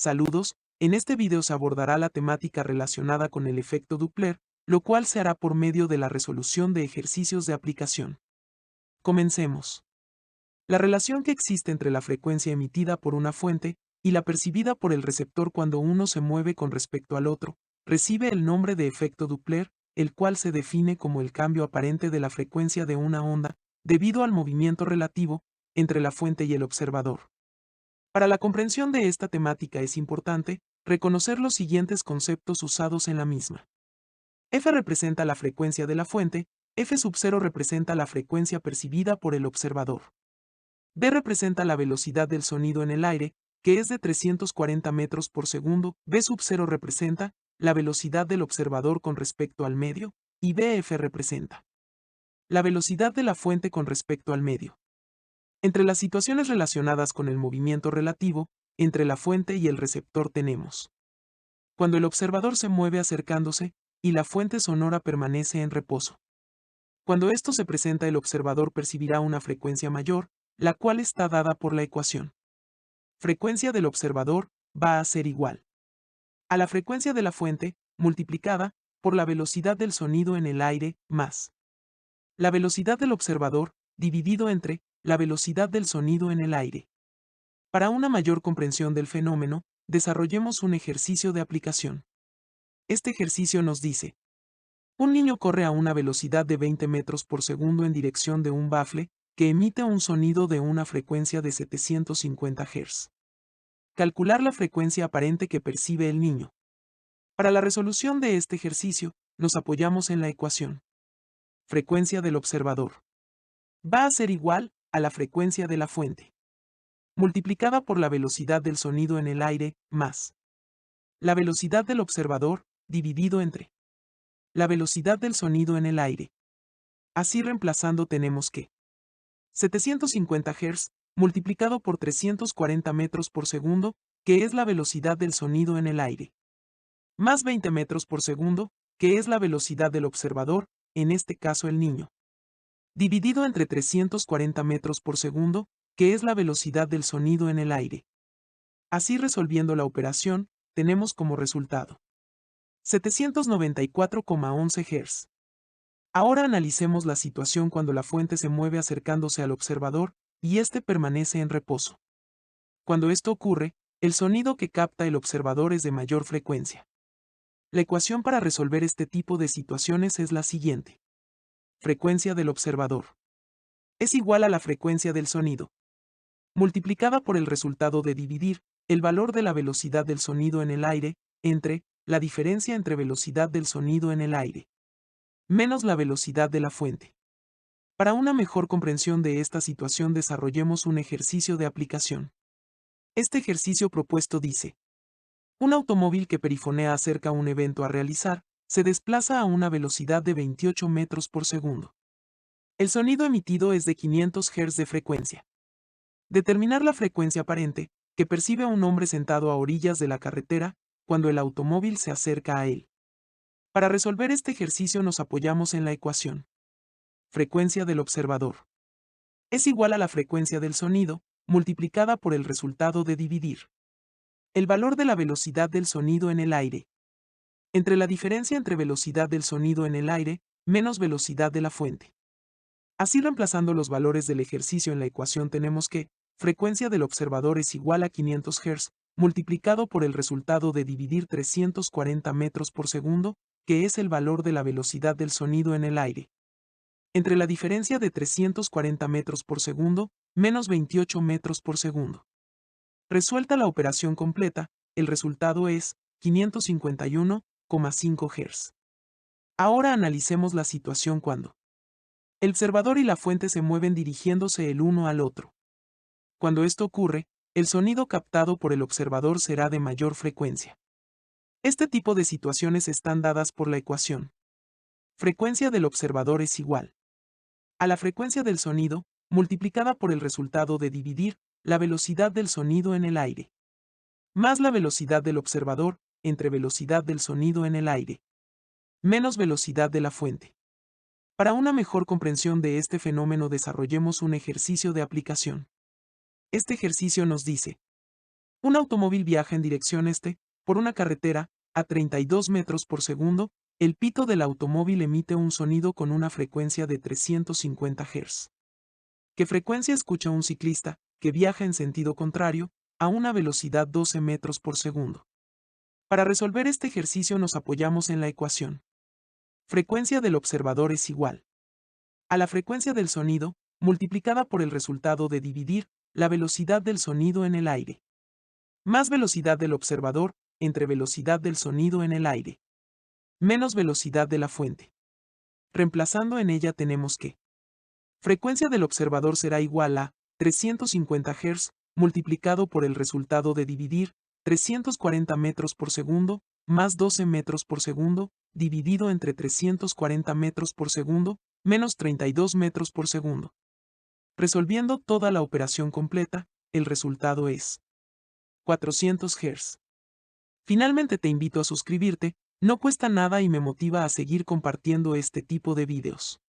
Saludos, en este video se abordará la temática relacionada con el efecto Doppler, lo cual se hará por medio de la resolución de ejercicios de aplicación. Comencemos. La relación que existe entre la frecuencia emitida por una fuente y la percibida por el receptor cuando uno se mueve con respecto al otro, recibe el nombre de efecto Doppler, el cual se define como el cambio aparente de la frecuencia de una onda, debido al movimiento relativo entre la fuente y el observador. Para la comprensión de esta temática es importante reconocer los siguientes conceptos usados en la misma. F representa la frecuencia de la fuente, F sub 0 representa la frecuencia percibida por el observador. B representa la velocidad del sonido en el aire, que es de 340 metros por segundo, B sub 0 representa la velocidad del observador con respecto al medio, y BF representa la velocidad de la fuente con respecto al medio. Entre las situaciones relacionadas con el movimiento relativo, entre la fuente y el receptor tenemos: cuando el observador se mueve acercándose, y la fuente sonora permanece en reposo. Cuando esto se presenta, el observador percibirá una frecuencia mayor, la cual está dada por la ecuación. Frecuencia del observador va a ser igual a la frecuencia de la fuente, multiplicada por la velocidad del sonido en el aire, más la velocidad del observador, dividido entre la velocidad del sonido en el aire. Para una mayor comprensión del fenómeno, desarrollemos un ejercicio de aplicación. Este ejercicio nos dice: un niño corre a una velocidad de 20 metros por segundo en dirección de un bafle, que emite un sonido de una frecuencia de 750 Hz. Calcular la frecuencia aparente que percibe el niño. Para la resolución de este ejercicio, nos apoyamos en la ecuación. Frecuencia del observador va a ser igual a la frecuencia de la fuente, multiplicada por la velocidad del sonido en el aire, más la velocidad del observador, dividido entre la velocidad del sonido en el aire. Así reemplazando tenemos que 750 Hz multiplicado por 340 metros por segundo, que es la velocidad del sonido en el aire, más 20 metros por segundo, que es la velocidad del observador, en este caso el niño, dividido entre 340 metros por segundo, que es la velocidad del sonido en el aire. Así resolviendo la operación, tenemos como resultado 794,11 Hz. Ahora analicemos la situación cuando la fuente se mueve acercándose al observador, y éste permanece en reposo. Cuando esto ocurre, el sonido que capta el observador es de mayor frecuencia. La ecuación para resolver este tipo de situaciones es la siguiente. Frecuencia del observador es igual a la frecuencia del sonido, multiplicada por el resultado de dividir el valor de la velocidad del sonido en el aire entre la diferencia entre velocidad del sonido en el aire menos la velocidad de la fuente. Para una mejor comprensión de esta situación, desarrollemos un ejercicio de aplicación. Este ejercicio propuesto dice: un automóvil que perifonea acerca un evento a realizar, se desplaza a una velocidad de 28 metros por segundo. El sonido emitido es de 500 Hz de frecuencia. Determinar la frecuencia aparente que percibe un hombre sentado a orillas de la carretera cuando el automóvil se acerca a él. Para resolver este ejercicio nos apoyamos en la ecuación. Frecuencia del observador es igual a la frecuencia del sonido, multiplicada por el resultado de dividir el valor de la velocidad del sonido en el aire entre la diferencia entre velocidad del sonido en el aire menos velocidad de la fuente. Así, reemplazando los valores del ejercicio en la ecuación, tenemos que frecuencia del observador es igual a 500 Hz multiplicado por el resultado de dividir 340 metros por segundo, que es el valor de la velocidad del sonido en el aire, entre la diferencia de 340 metros por segundo menos 28 metros por segundo. Resuelta la operación completa, el resultado es 551,5 Hz. Ahora analicemos la situación cuando el observador y la fuente se mueven dirigiéndose el uno al otro. Cuando esto ocurre, el sonido captado por el observador será de mayor frecuencia. Este tipo de situaciones están dadas por la ecuación. Frecuencia del observador es igual a la frecuencia del sonido, multiplicada por el resultado de dividir la velocidad del sonido en el aire, más la velocidad del observador entre velocidad del sonido en el aire, menos velocidad de la fuente. Para una mejor comprensión de este fenómeno, desarrollemos un ejercicio de aplicación. Este ejercicio nos dice: Un automóvil viaja en dirección este, por una carretera, a 32 metros por segundo, el pito del automóvil emite un sonido con una frecuencia de 350 Hz. ¿Qué frecuencia escucha un ciclista, que viaja en sentido contrario, a una velocidad 12 metros por segundo? Para resolver este ejercicio nos apoyamos en la ecuación. Frecuencia del observador es igual a la frecuencia del sonido, multiplicada por el resultado de dividir la velocidad del sonido en el aire. Más velocidad del observador, entre velocidad del sonido en el aire. Menos velocidad de la fuente. Reemplazando en ella tenemos que frecuencia del observador será igual a 350 Hz multiplicado por el resultado de dividir 340 metros por segundo más 12 metros por segundo dividido entre 340 metros por segundo menos 32 metros por segundo. Resolviendo toda la operación completa, el resultado es 400 Hz. Finalmente te invito a suscribirte, no cuesta nada y me motiva a seguir compartiendo este tipo de videos.